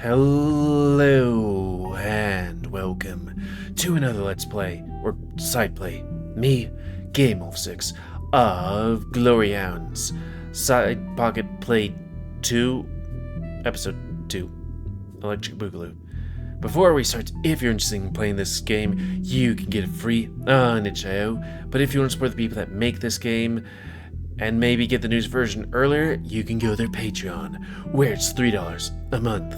Hello and welcome to another Let's Play, or Side Play. Me, GamerWolfSix of Hounds. Side Pocket Play 2, Episode 2, Electric Boogaloo. Before we start, if you're interested in playing this game, you can get it free on itch.io. But if you want to support the people that make this game, and maybe get the news version earlier, you can go to their Patreon, where it's $3 a month.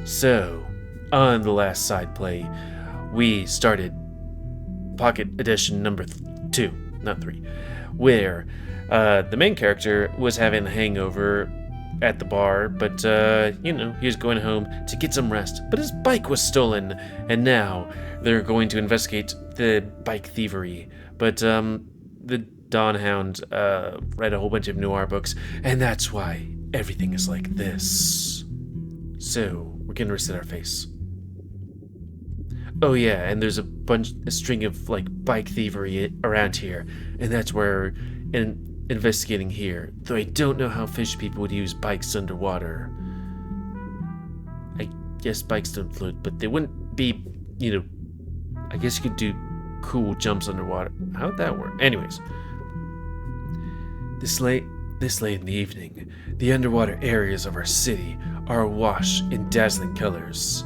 So, on the last side play, we started Pocket Edition number 2, not 3, where the main character was having a hangover at the bar, but, he was going home to get some rest, but his bike was stolen, and now they're going to investigate the bike thievery. But, the Dawn Hound read a whole bunch of noir books, and that's why everything is like this. So, we're gonna reset our face. Oh yeah, and there's a string of bike thievery around here, and that's where investigating here. Though I don't know how fish people would use bikes underwater. I guess bikes don't float, but they wouldn't be, I guess you could do cool jumps underwater. How'd that work? Anyways. This late in the evening, the underwater areas of our city are awash in dazzling colors,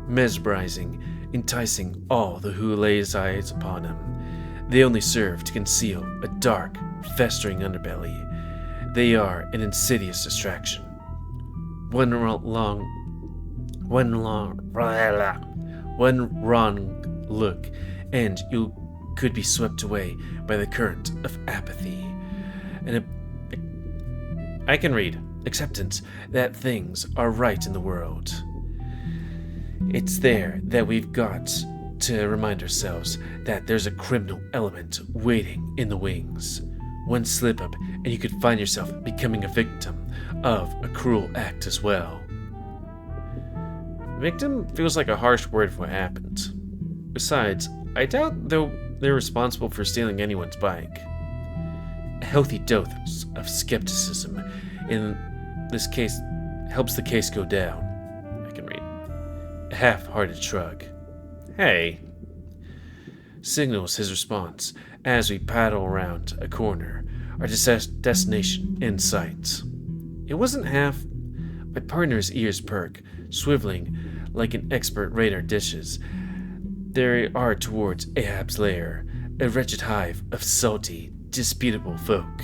mesmerizing, enticing all the who lays eyes upon them. They only serve to conceal a dark, festering underbelly. They are an insidious distraction. One wrong look, and you could be swept away by the current of apathy. And I can read. Acceptance that things are right in the world. It's there that we've got to remind ourselves that there's a criminal element waiting in the wings. One slip up and you could find yourself becoming a victim of a cruel act as well. Victim feels like a harsh word for what happened. Besides, I doubt they're responsible for stealing anyone's bike. A healthy dose of skepticism in this case helps the case go down. I can read. A half-hearted shrug. Hey. Signals his response as we paddle around a corner, our destination in sight. It wasn't half. My partner's ears perk, swiveling like an expert radar dishes. They are towards Ahab's lair, a wretched hive of salty, disputable folk.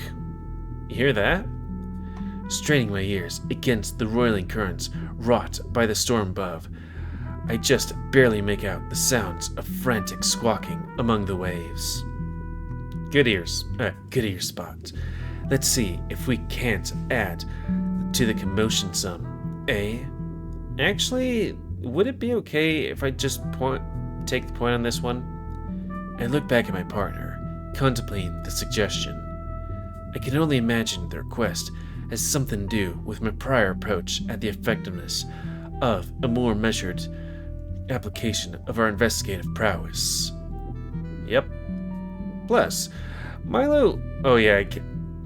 You hear that? Straining my ears against the roiling currents wrought by the storm above, I just barely make out the sounds of frantic squawking among the waves. Good ear spot. Let's see if we can't add to the commotion some, eh? Actually, would it be okay if I just take the point on this one? I look back at my partner, contemplating the suggestion. I can only imagine the request has something to do with my prior approach at the effectiveness of a more measured application of our investigative prowess. Yep. Plus, Milo... Oh yeah, I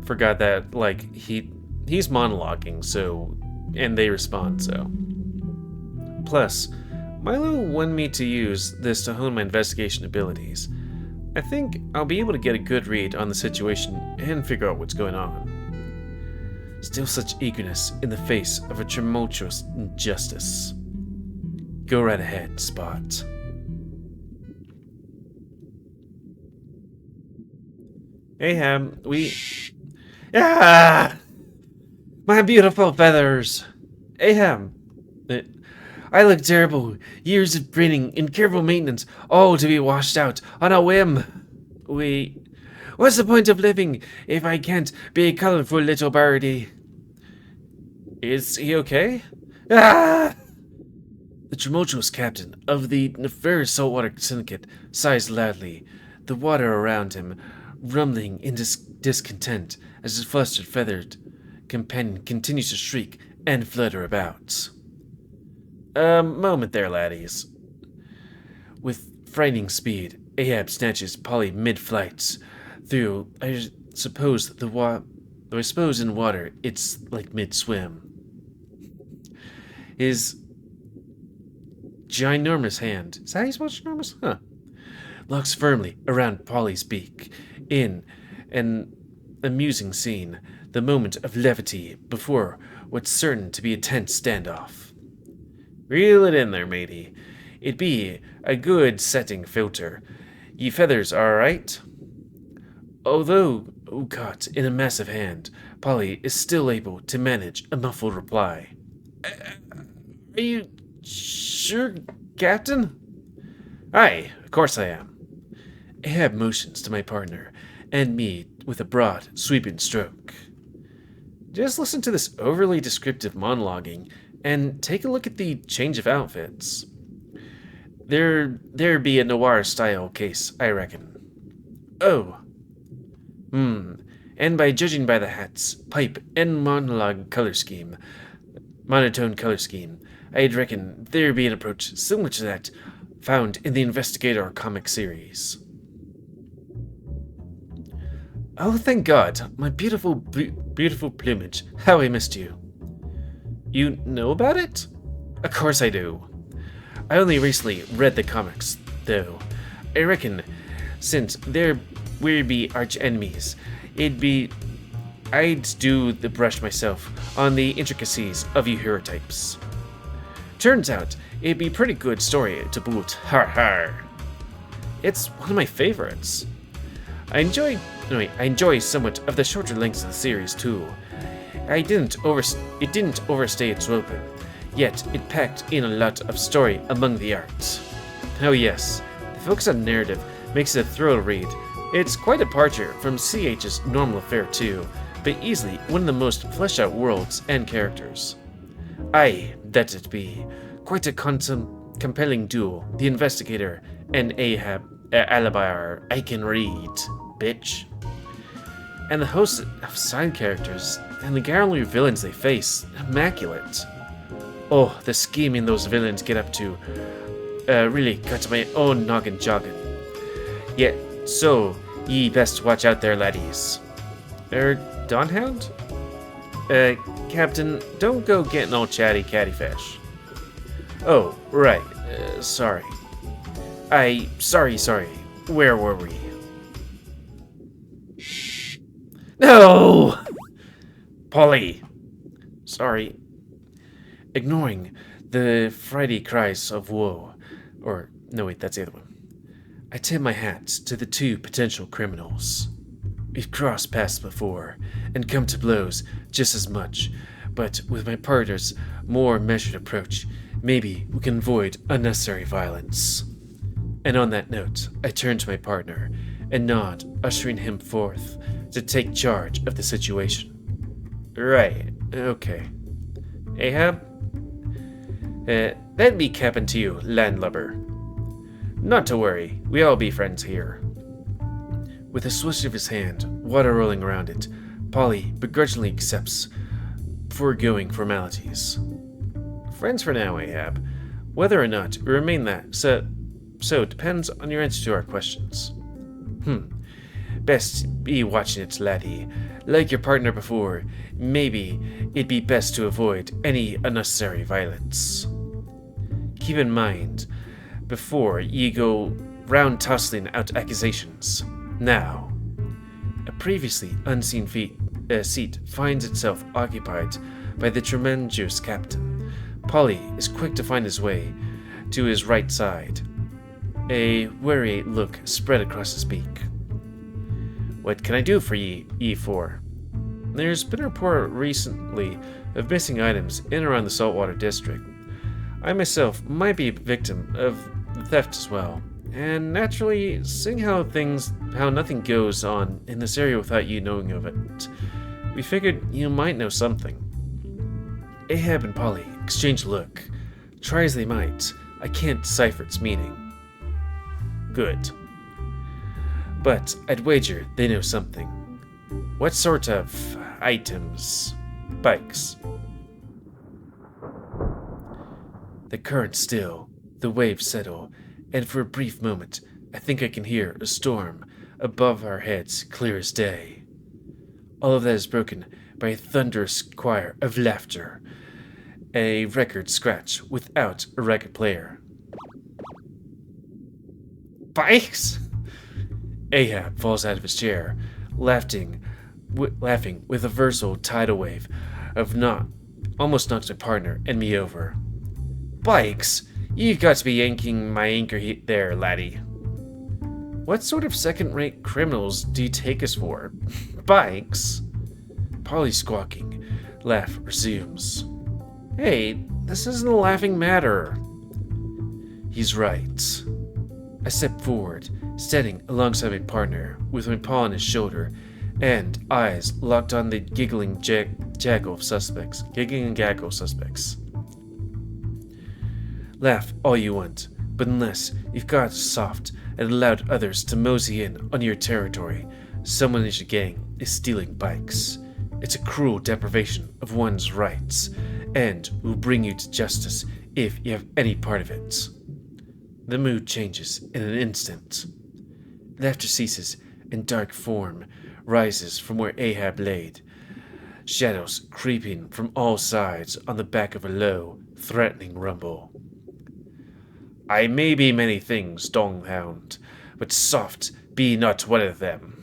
forgot that, he's monologuing, so... And they respond, so... Plus, Milo wanted me to use this to hone my investigation abilities. I think I'll be able to get a good read on the situation and figure out what's going on. Still such eagerness in the face of a tumultuous injustice. Go right ahead, Spot. Ahab, Ah! My beautiful feathers! Ahab! I look terrible. Years of breeding and careful maintenance, all to be washed out on a whim. What's the point of living if I can't be a colorful little birdie? Is he okay? Ah! The tumultuous captain of the nefarious saltwater syndicate sighs loudly, the water around him rumbling in discontent as his flustered feathered companion continues to shriek and flutter about. Moment there, laddies. With frightening speed, Ahab snatches Polly mid-flight through, I suppose in water it's like mid-swim. His ginormous hand, is that how you spell ginormous? Huh. Locks firmly around Polly's beak in an amusing scene, the moment of levity before what's certain to be a tense standoff. Reel it in there, matey. It'd be a good setting filter. Ye feathers are alright? Although caught in a massive hand, Polly is still able to manage a muffled reply. Are you sure, Captain? Aye, of course I am. Ahab motions to my partner and me with a broad, sweeping stroke. Just listen to this overly descriptive monologuing and take a look at the change of outfits. There be a noir-style case, I reckon. Oh. And by judging by the hats, pipe, and monotone color scheme, I'd reckon there be an approach similar to that found in the Investigator comic series. Oh, thank God, my beautiful plumage. How I missed you. You know about it? Of course I do. I only recently read the comics, though. I reckon, since we be arch enemies, I'd do the brush myself on the intricacies of you hero types. Turns out, it'd be a pretty good story to boot. Har har. It's one of my favorites. I enjoy somewhat of the shorter lengths of the series too. It didn't overstay its welcome, yet it packed in a lot of story among the arts. Oh yes, the focus on narrative makes it a thrill to read. It's quite a departure from CH's normal affair too, but easily one of the most fleshed out worlds and characters. Aye, that it be. Quite a compelling duel, the investigator and Ahab alibi I can read, bitch. And the host of side characters and the gallery of villains they face, immaculate. Oh, the scheming those villains get up to really cuts my own noggin jogging. Yet, so ye best watch out there, laddies. Dawn Hound? Captain, don't go getting all chatty cattyfish. Oh, right, sorry. Sorry. Where were we? No! Polly! Sorry. Ignoring the Friday cries of woe. Or, no wait, that's the other one. I tip my hat to the two potential criminals. We've crossed paths before, and come to blows just as much, but with my partner's more measured approach, maybe we can avoid unnecessary violence. And on that note, I turn to my partner and nod, ushering him forth to take charge of the situation. Right, okay. Ahab? That'd be capping to you, landlubber. Not to worry, we all be friends here. With a swish of his hand, water rolling around it, Polly begrudgingly accepts foregoing formalities. Friends for now, Ahab. Whether or not we remain that, so depends on your answer to our questions. Best be watching it, laddie. Like your partner before, maybe it'd be best to avoid any unnecessary violence. Keep in mind, before ye go round tossing out accusations. Now, a previously unseen seat finds itself occupied by the tremendous captain. Polly is quick to find his way to his right side. A wary look spread across his beak. What can I do for ye four? There's been a report recently of missing items in and around the Saltwater District. I myself might be a victim of the theft as well. And naturally, seeing how nothing goes on in this area without you knowing of it, we figured you might know something. Ahab and Polly exchange a look. Try as they might, I can't decipher its meaning. Good. But I'd wager they know something. What sort of items? Bikes. The current still, the waves settle, and for a brief moment, I think I can hear a storm above our heads clear as day. All of that is broken by a thunderous choir of laughter, a record scratch without a record player. Bikes? Ahab falls out of his chair, laughing with a versatile tidal wave of almost knocks my partner and me over. Bikes? You've got to be yanking my anchor there, laddie. What sort of second-rate criminals do you take us for? Bikes? Polly's squawking laugh resumes. Hey, this isn't a laughing matter. He's right. I step forward, standing alongside my partner, with my paw on his shoulder, and eyes locked on the giggling gaggle of suspects. Laugh all you want, but unless you've got soft and allowed others to mosey in on your territory, someone in your gang is stealing bikes. It's a cruel deprivation of one's rights, and will bring you to justice if you have any part of it. The mood changes in an instant. Laughter ceases, and dark form rises from where Ahab laid, shadows creeping from all sides on the back of a low, threatening rumble. I may be many things, Dawn Hound, but soft be not one of them.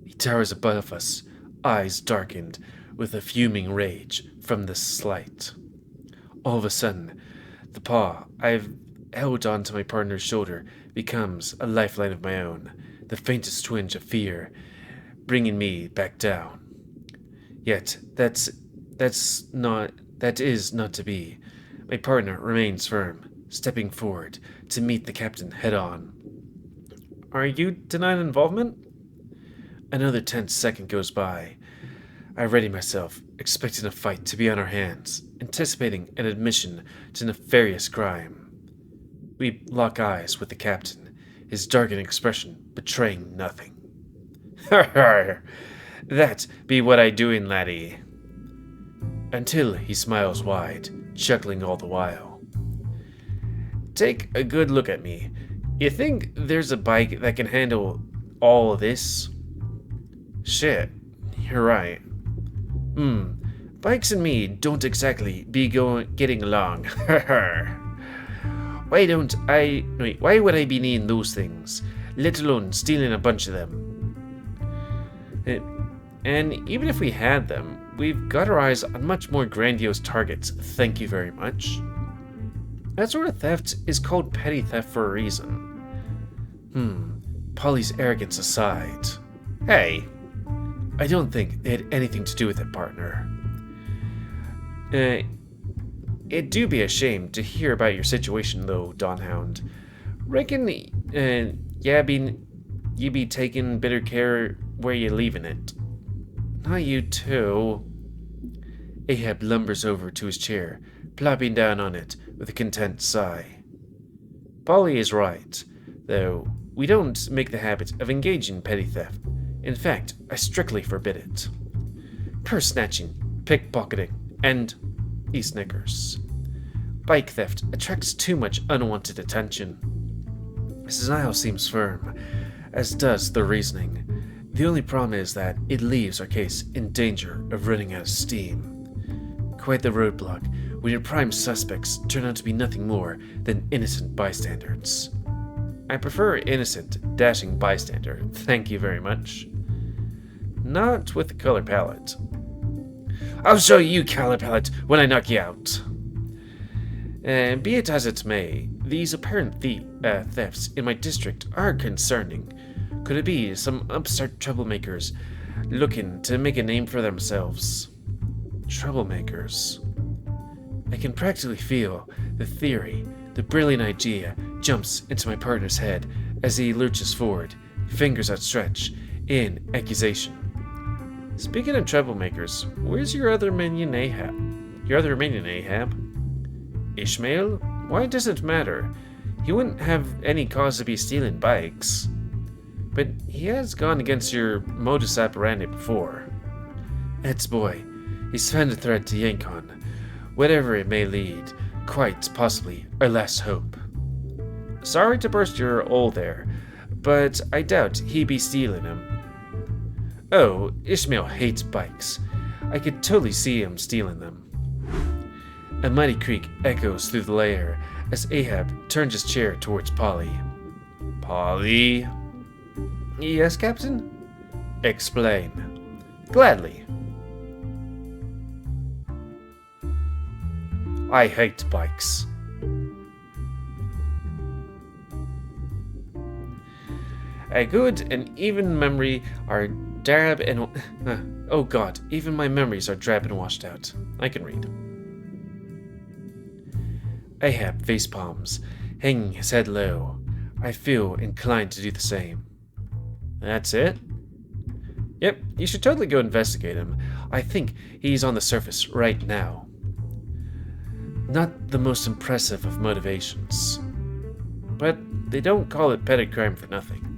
He towers above us, eyes darkened with a fuming rage from the slight. All of a sudden, the paw I've held onto my partner's shoulder becomes a lifeline of my own, the faintest twinge of fear bringing me back down. Yet that is not to be. My partner remains firm, stepping forward to meet the captain head on. Are you denying involvement? Another tense second goes by. I ready myself, expecting a fight to be on our hands, anticipating an admission to nefarious crime. We lock eyes with the captain, his darkened expression betraying nothing. Har! That be what I doin', laddie. Until he smiles wide, chuckling all the while. Take a good look at me. You think there's a bike that can handle all of this? Shit, you're right. Bikes and me don't exactly be getting along. Why would I be needing those things, let alone stealing a bunch of them? And even if we had them, we've got our eyes on much more grandiose targets, thank you very much. That sort of theft is called petty theft for a reason. Polly's arrogance aside. Hey, I don't think they had anything to do with it, partner. It do be a shame to hear about your situation, though, Dawn Hound. Reckon, you be taking better care where you leaving it. Not you too. Ahab lumbers over to his chair, plopping down on it with a content sigh. Polly is right, though we don't make the habit of engaging in petty theft. In fact, I strictly forbid it. Purse snatching, pickpocketing, and he snickers. Bike theft attracts too much unwanted attention. Mrs. Niles seems firm, as does the reasoning. The only problem is that it leaves our case in danger of running out of steam. Quite the roadblock when your prime suspects turn out to be nothing more than innocent bystanders. I prefer innocent, dashing bystander, thank you very much. Not with the color palette. I'll show you color palette when I knock you out. And be it as it may, these apparent thefts in my district are concerning. Could it be some upstart troublemakers looking to make a name for themselves? Troublemakers. I can practically feel the theory, the brilliant idea jumps into my partner's head as he lurches forward, fingers outstretched, in accusation. Speaking of troublemakers, where's your other minion Ahab? Ishmael? Why does it matter? He wouldn't have any cause to be stealing bikes. But he has gone against your modus operandi before. Ed's boy, he's found a thread to yank on. Whatever it may lead, quite possibly our last hope. Sorry to burst your hole there, but I doubt he be stealing them. Oh, Ishmael hates bikes. I could totally see him stealing them. A mighty creak echoes through the lair as Ahab turns his chair towards Polly. Polly? Yes, Captain? Explain. Gladly. I hate bikes. A good and even memory are drab and... oh god, even my memories are drab and washed out. I can read. Ahab face palms, hanging his head low. I feel inclined to do the same. That's it? Yep, you should totally go investigate him. I think he's on the surface right now. Not the most impressive of motivations. But they don't call it petty crime for nothing.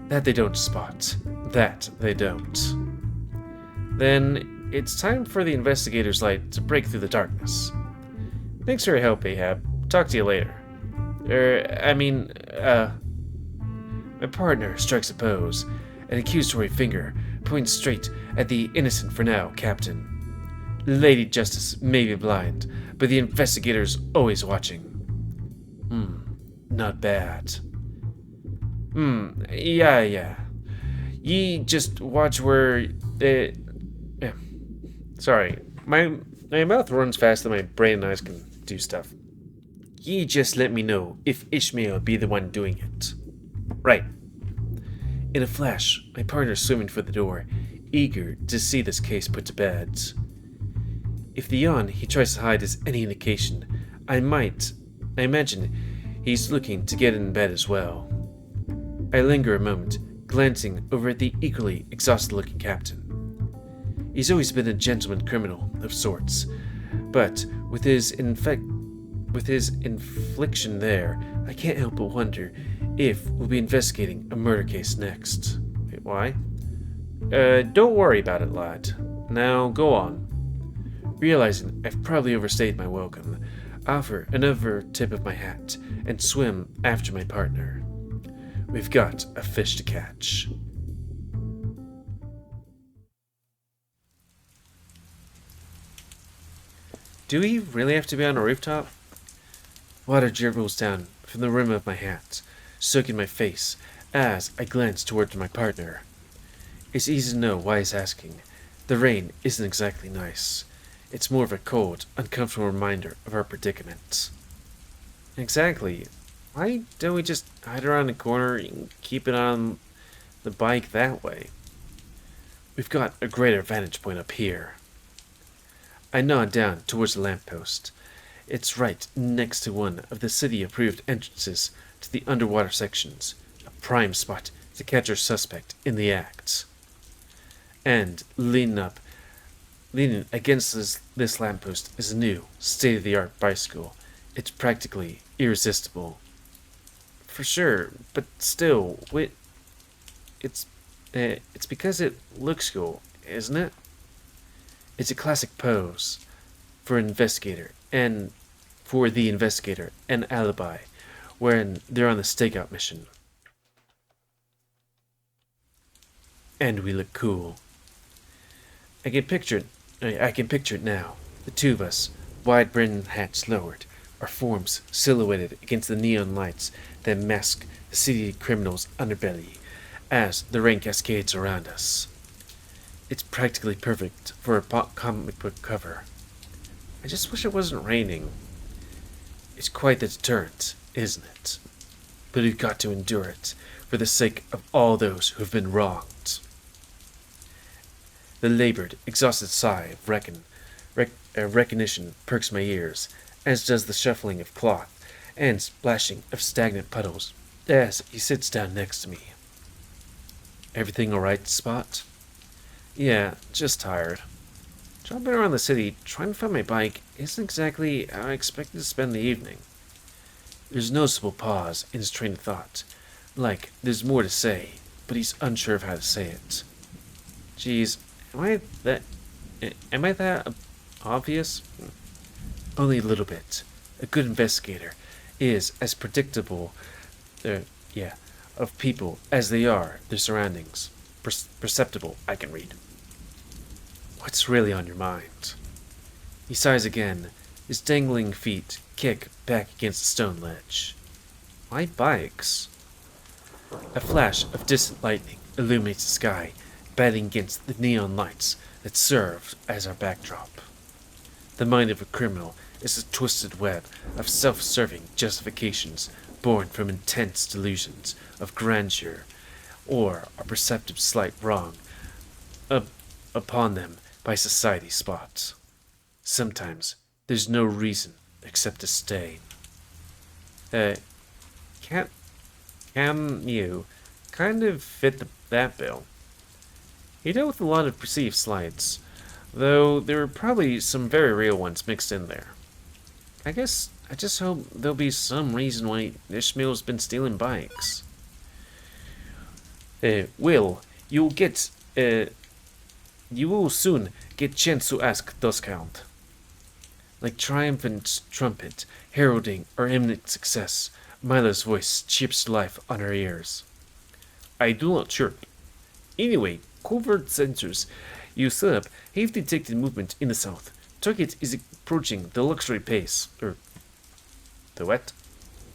That they don't spot. That they don't. Then it's time for the investigator's light to break through the darkness. Thanks for your help, Ahab. Talk to you later. My partner strikes a pose. An accusatory finger points straight at the innocent for now, Captain. Lady Justice may be blind, but the investigator's always watching. Not bad. Yeah. Ye just watch where... Sorry, my mouth runs faster than my brain and eyes can do stuff. Ye just let me know if Ishmael be the one doing it. Right. In a flash, my partner's swimming for the door, eager to see this case put to bed. If the yawn he tries to hide is any indication, I imagine he's looking to get in bed as well. I linger a moment, glancing over at the equally exhausted-looking captain. He's always been a gentleman criminal of sorts, but with his infliction there, I can't help but wonder if we'll be investigating a murder case next. Wait, why? Don't worry about it, lad. Now, go on. Realizing I've probably overstayed my welcome, I offer another tip of my hat and swim after my partner. We've got a fish to catch. Do we really have to be on a rooftop? Water dribbles down from the rim of my hat, soaking my face as I glance towards my partner. It's easy to know why he's asking. The rain isn't exactly nice. It's more of a cold, uncomfortable reminder of our predicament. Exactly. Why don't we just hide around the corner and keep it on the bike that way? We've got a greater vantage point up here. I nod down towards the lamppost. It's right next to one of the city-approved entrances to the underwater sections, a prime spot to catch our suspect in the act. And leaning against this lamppost is a new, state-of-the-art bicycle. It's practically irresistible. For sure, but still, it's because it looks cool, isn't it? It's a classic pose for the investigator and alibi when they're on the stakeout mission. And we look cool. I can picture it now. The two of us, wide-brimmed hats lowered, our forms silhouetted against the neon lights that mask the city criminal's underbelly as the rain cascades around us. It's practically perfect for a comic book cover. I just wish it wasn't raining. It's quite the deterrent, isn't it? But we've got to endure it for the sake of all those who have been wronged. The labored, exhausted sigh of recognition perks my ears, as does the shuffling of cloth and splashing of stagnant puddles as he sits down next to me. Everything all right, Spot? Yeah, just tired. Jumping around the city trying to find my bike isn't exactly how I expected to spend the evening. There's a noticeable pause in his train of thought, like there's more to say, but he's unsure of how to say it. Geez, am I that obvious? Only a little bit. A good investigator is as predictable, of people as they are their surroundings. Perceptible, I can read. What's really on your mind? He sighs again. His dangling feet kick back against the stone ledge. Why bikes? A flash of distant lightning illuminates the sky, batting against the neon lights that serve as our backdrop. The mind of a criminal is a twisted web of self-serving justifications born from intense delusions of grandeur or a perceptive slight wrong upon them by society spots. Sometimes there's no reason except to stay. Can you kind of fit that bill? He dealt with a lot of perceived slights, though there were probably some very real ones mixed in there. I just hope there'll be some reason why Ishmael's been stealing bikes. You will soon get chance to ask Dusk Hound. Like triumphant trumpet heralding our imminent success, Milo's voice chirps life on our ears. I do not chirp. Anyway, covert sensors you set up have detected movement in the south. Target is approaching the luxury pace. The what?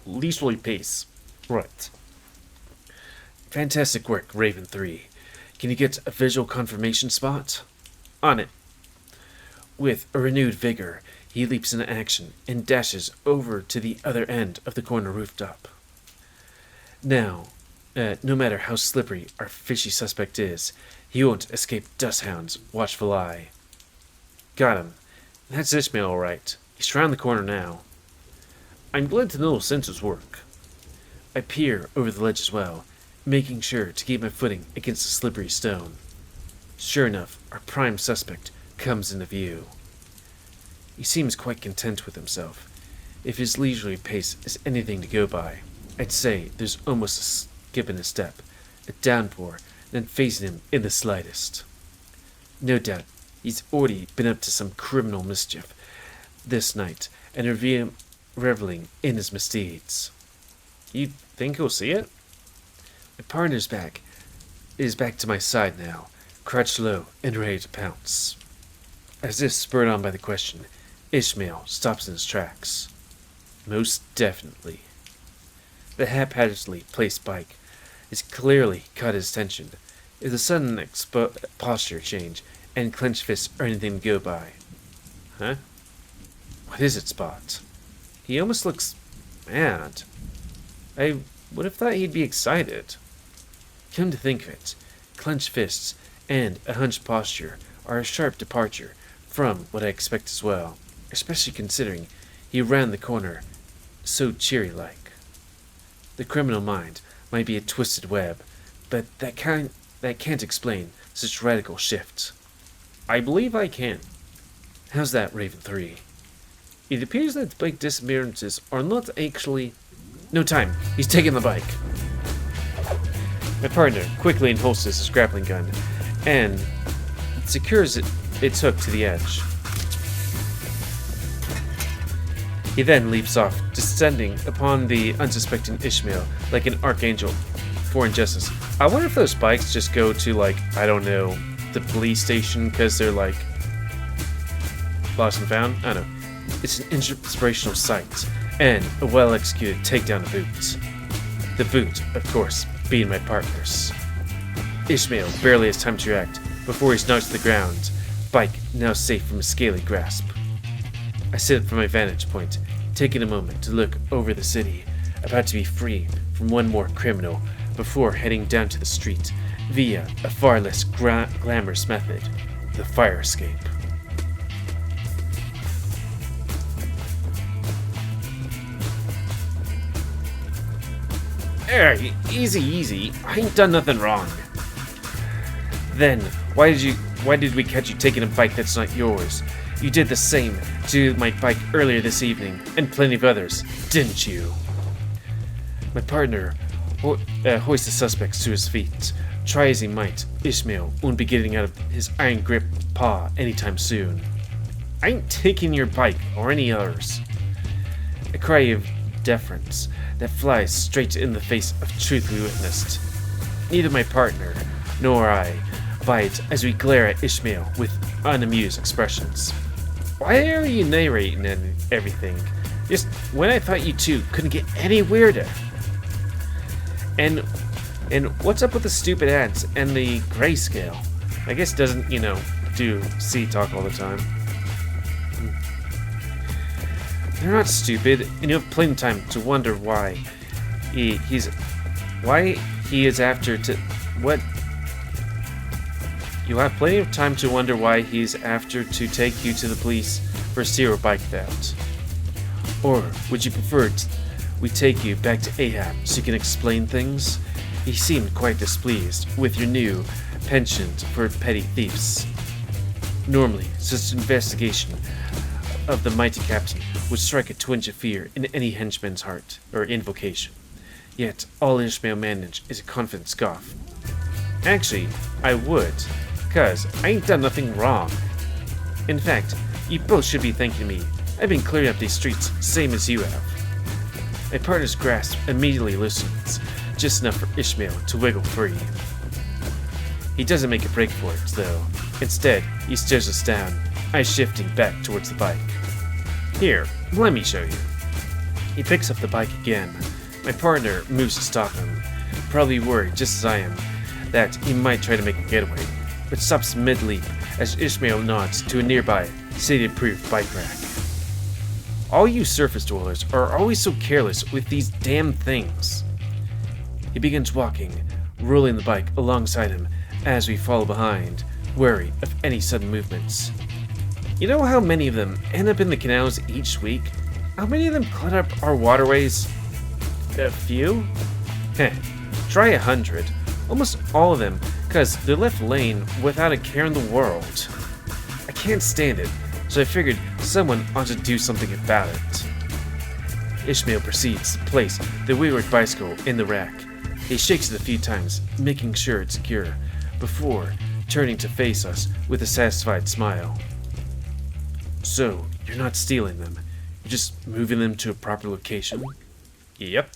Leisurely pace. Right. Fantastic work, Raven 3. Can you get a visual confirmation spot? On it. With a renewed vigor, he leaps into action and dashes over to the other end of the corner rooftop. Now, no matter how slippery our fishy suspect is, he won't escape Dusk Hound's watchful eye. Got him. That's Ishmael, all right. He's around the corner now. I'm glad to know sensors work. I peer over the ledge as well, making sure to keep my footing against the slippery stone. Sure enough, our prime suspect comes into view. He seems quite content with himself. If his leisurely pace is anything to go by, I'd say there's almost a skip in his step, a downpour, than facing him in the slightest. No doubt, he's already been up to some criminal mischief this night, and reveling in his misdeeds. You think he'll see it? My partner's is back to my side now, crouched low and ready to pounce. As if spurred on by the question, Ishmael stops in his tracks. Most definitely. The haphazardly placed bike has clearly caught his attention. If the sudden posture change and clenched fists are anything to go by. Huh? What is it, Spot? He almost looks mad. I would have thought he'd be excited. Come to think of it, clenched fists and a hunched posture are a sharp departure from what I expect as well, especially considering he ran the corner so cheery-like. The criminal mind might be a twisted web, but that can't explain such radical shifts. I believe I can. How's that, Raven 3? It appears that bike disappearances are not actually... No time. He's taking the bike. My partner quickly unholsters his grappling gun and secures its hook to the edge. He then leaps off, descending upon the unsuspecting Ishmael like an archangel for injustice. I wonder if those bikes just go to, like, I don't know, the police station because they're, like, lost and found? I don't know. It's an inspirational sight, and a well-executed takedown of boots. The boot, of course, being my partner's. Ishmael barely has time to react before he's knocked to the ground, bike now safe from a scaly grasp. I sit up from my vantage point, taking a moment to look over the city, about to be free from one more criminal before heading down to the street via a far less glamorous method, the fire escape. Hey, easy. I ain't done nothing wrong. Then, why did we catch you taking a bike that's not yours? You did the same to my bike earlier this evening, and plenty of others, didn't you? My partner hoists the suspects to his feet. Try as he might, Ishmael won't be getting out of his iron grip paw anytime soon. I ain't taking your bike, or any others. A cry of deference that flies straight in the face of truth we witnessed. Neither my partner nor I buy it as we glare at Ishmael with unamused expressions. Why are you narrating and everything? Just when I thought you two couldn't get any weirder. And what's up with the stupid ads and the grayscale? I guess it doesn't, do C-talk all the time. They're not stupid, and you have plenty of time to wonder why he is after to what. You have plenty of time to wonder why he's after to take you to the police for steal or bike theft. Or would you prefer we take you back to Ahab so you can explain things? He seemed quite displeased with your new penchant for petty thieves. Normally, such an investigation of the mighty captain would strike a twinge of fear in any henchman's heart or invocation. Yet, all Ishmael managed is a confident scoff. Actually, I would, cause I ain't done nothing wrong. In fact, you both should be thanking me. I've been clearing up these streets, same as you have. My partner's grasp immediately loosens, just enough for Ishmael to wiggle free. He doesn't make a break for it, though. Instead, he stares us down, eyes shifting back towards the bike. Here, let me show you. He picks up the bike again. My partner moves to stop him, probably worried, just as I am, that he might try to make a getaway, but stops mid-leap as Ishmael nods to a nearby, city-approved bike rack. All you surface dwellers are always so careless with these damn things. He begins walking, rolling the bike alongside him as we follow behind, wary of any sudden movements. You know how many of them end up in the canals each week? How many of them clutter up our waterways? A few? Heh, try 100. Almost all of them, cause they're left laying without a care in the world. I can't stand it, so I figured someone ought to do something about it. Ishmael proceeds to place the wayward bicycle in the rack. He shakes it a few times, making sure it's secure, before turning to face us with a satisfied smile. So, you're not stealing them, you're just moving them to a proper location? Yep.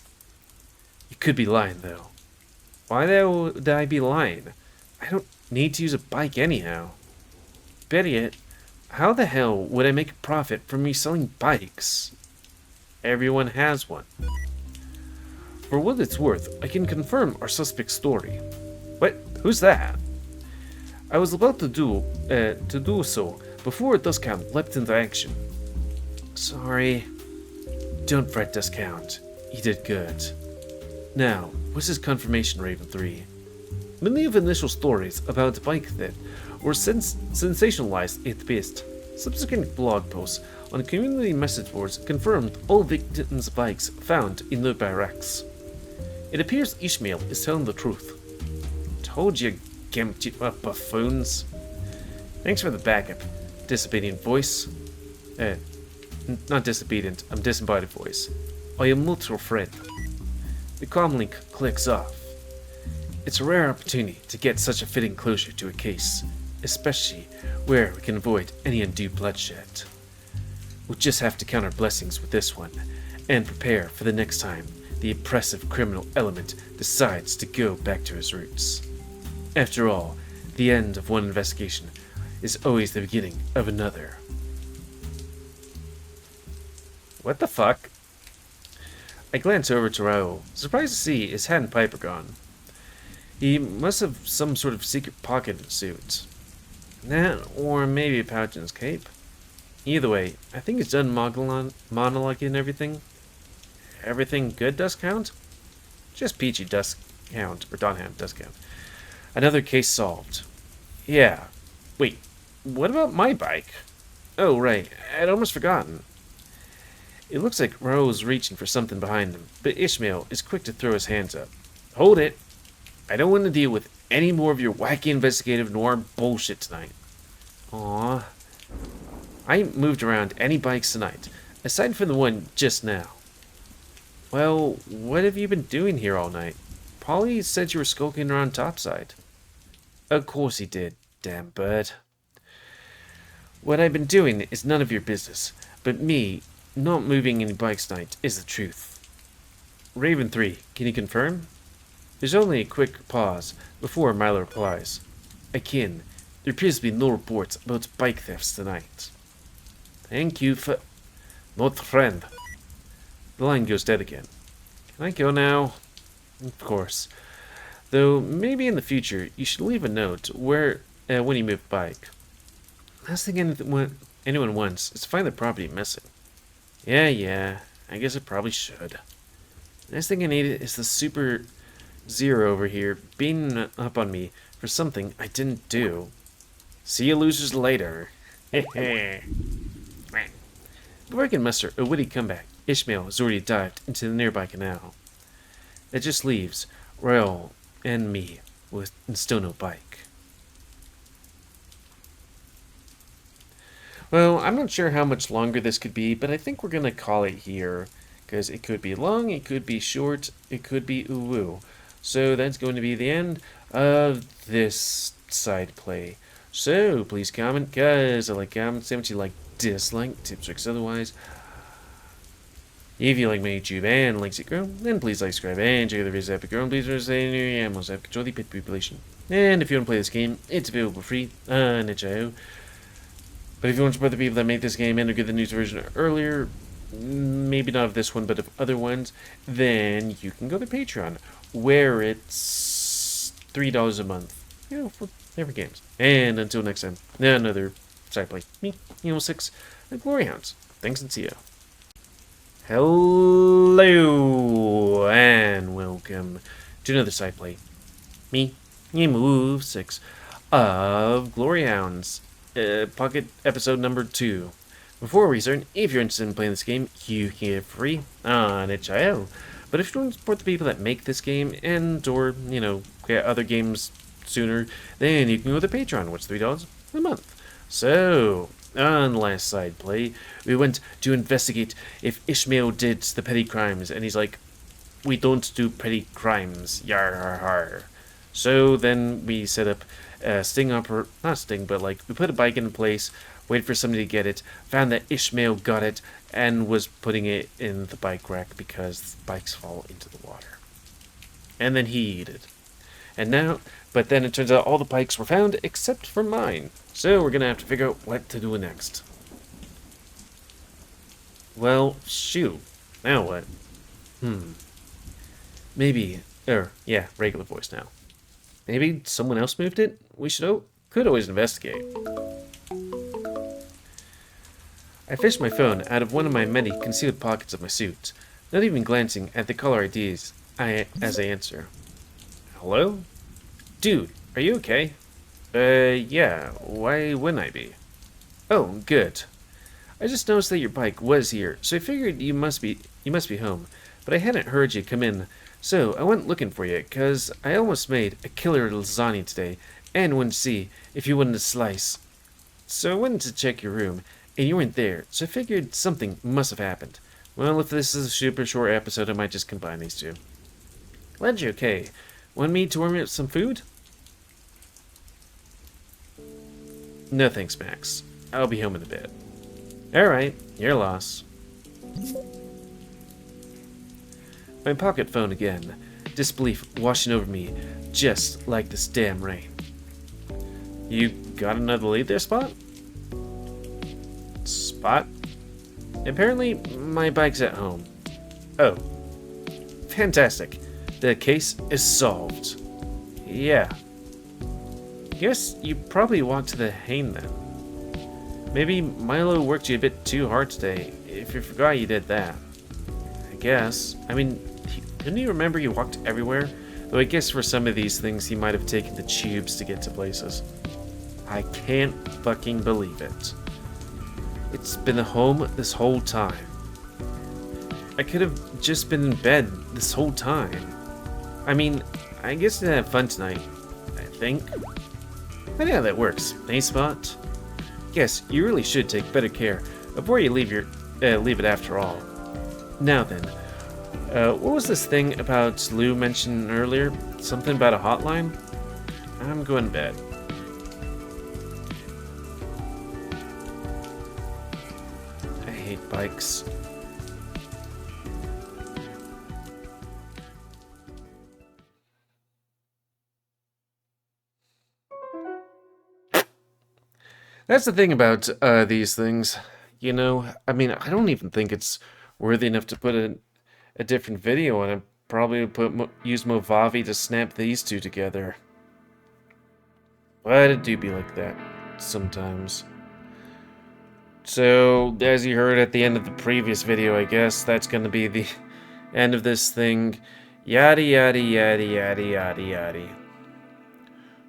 You could be lying, though. Why would I be lying? I don't need to use a bike anyhow. Better yet, how the hell would I make a profit from reselling bikes? Everyone has one. For what it's worth, I can confirm our suspect's story. What? Who's that? I was about to do so before Duskhound leapt into action. Sorry. Don't fret, Duskhound. You did good. Now, what's his confirmation, Raven 3? Many of initial stories about the bike theft were sensationalized at best. Subsequent blog posts on community message boards confirmed all victims' bikes found in the barracks. It appears Ishmael is telling the truth. Told you, buffoons. Thanks for the backup, disobedient voice. Not disobedient, I'm disembodied voice. I am not your friend. The comm link clicks off. It's a rare opportunity to get such a fitting closure to a case, especially where we can avoid any undue bloodshed. We'll just have to count our blessings with this one, and prepare for the next time the oppressive criminal element decides to go back to his roots. After all, the end of one investigation is always the beginning of another. What the fuck? I glance over to Raoul, surprised to see his hat and pipe are gone. He must have some sort of secret pocket in his suit. That, or maybe a pouch in his cape. Either way, I think he's done monologuing and everything. Everything good, Duskhound? Just peachy, Duskhound, or Dawn Hound, Duskhound. Another case solved. Yeah. Wait, what about my bike? Oh, right, I'd almost forgotten. It looks like Raoul's reaching for something behind him, but Ishmael is quick to throw his hands up. Hold it. I don't want to deal with any more of your wacky investigative noir bullshit tonight. Aww. I ain't moved around any bikes tonight, aside from the one just now. Well, what have you been doing here all night? Polly said you were skulking around topside. Of course he did, damn bird. What I've been doing is none of your business, but me not moving any bikes tonight is the truth. Raven 3, can you confirm? There's only a quick pause before Milo replies. Akin, there appears to be no reports about bike thefts tonight. Thank you for... Not friend. The line goes dead again. Can I go now? Of course. Though, maybe in the future, you should leave a note where when you move bike. Last thing anyone wants is to find the property missing. Yeah, I guess I probably should. Next thing I need is the Super Zero over here beating up on me for something I didn't do. See you losers later. Hehe. Before I can muster a witty comeback, Ishmael has already dived into the nearby canal. It just leaves Royal and me with still no bike. Well, I'm not sure how much longer this could be, but I think we're gonna call it here. Because it could be long, it could be short, it could be ooh-woo. So that's going to be the end of this side play. So please comment, guys. I like comments. Say what you like, dislike, tips, tricks, otherwise. If you like my YouTube and links it grow, then please like, subscribe, and check out the videos epic grow. And please remember to stay near your animals have control the pet population. And if you want to play this game, it's available free on itch.io. But if you want to support the people that make this game and to get the news version earlier, maybe not of this one, but of other ones, then you can go to Patreon, where it's $3 a month, for every games. And until next time, another side play. Me, GamerWolfSix, the Glory Hounds. Thanks and see ya. Hello, and welcome to another side play. Me, GamerWolfSix, of Glory Hounds, Pocket episode number 2. Before we start, if you're interested in playing this game, you can get it free on itch.io. But if you want to support the people that make this game and or, get other games sooner, then you can go to Patreon, which is $3 a month. So, on the last side play, we went to investigate if Ishmael did the petty crimes, and he's like, we don't do petty crimes, yar har har. So then we set up a sting not sting, but we put a bike in place, waited for somebody to get it, found that Ishmael got it, and was putting it in the bike rack because bikes fall into the water. And then he ate it. But then it turns out all the bikes were found except for mine. So we're gonna have to figure out what to do next. Well, shoot. Now what? Maybe, regular voice now. Maybe someone else moved it? We could always investigate. I fished my phone out of one of my many concealed pockets of my suit, not even glancing at the caller IDs as I answer. Hello? Dude, are you okay? Yeah, why wouldn't I be? Oh, good. I just noticed that your bike was here, so I figured you must be home, but I hadn't heard you come in, so I went looking for you, 'cause I almost made a killer lasagna today, and wanted to see if you wanted a slice. So I went to check your room, and you weren't there, so I figured something must have happened. Well, if this is a super short episode, I might just combine these two. Glad you're okay. Want me to warm you up some food? No thanks, Max. I'll be home in a bit. Alright, your loss. My pocket phone again. Disbelief washing over me, just like this damn rain. You got another lead there, Spot? Spot? Apparently, my bike's at home. Oh. Fantastic. The case is solved. Yeah. Guess you probably walked to the Hain then. Maybe Milo worked you a bit too hard today, if you forgot you did that. I guess. I mean, didn't you remember you walked everywhere? Though I guess for some of these things he might have taken the tubes to get to places. I can't fucking believe it. It's been home this whole time. I could have just been in bed this whole time. I mean, I guess I had fun tonight, I think. But yeah, that works. Hey, Spot? Yes, you really should take better care before you leave it after all. Now then, what was this thing about Lou mentioned earlier? Something about a hotline? I'm going to bed. I hate bikes. That's the thing about these things, I mean, I don't even think it's worthy enough to put a different video on it, probably use Movavi to snap these two together. But it do be like that sometimes. So, as you heard at the end of the previous video, I guess that's going to be the end of this thing. Yada yada yada yada yada yada.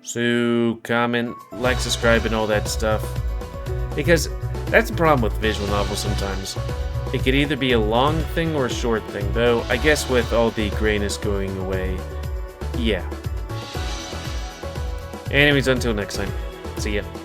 So, comment, like, subscribe, and all that stuff. Because that's the problem with visual novels sometimes. It could either be a long thing or a short thing, though I guess with all the grayness going away, yeah. Anyways, until next time, see ya.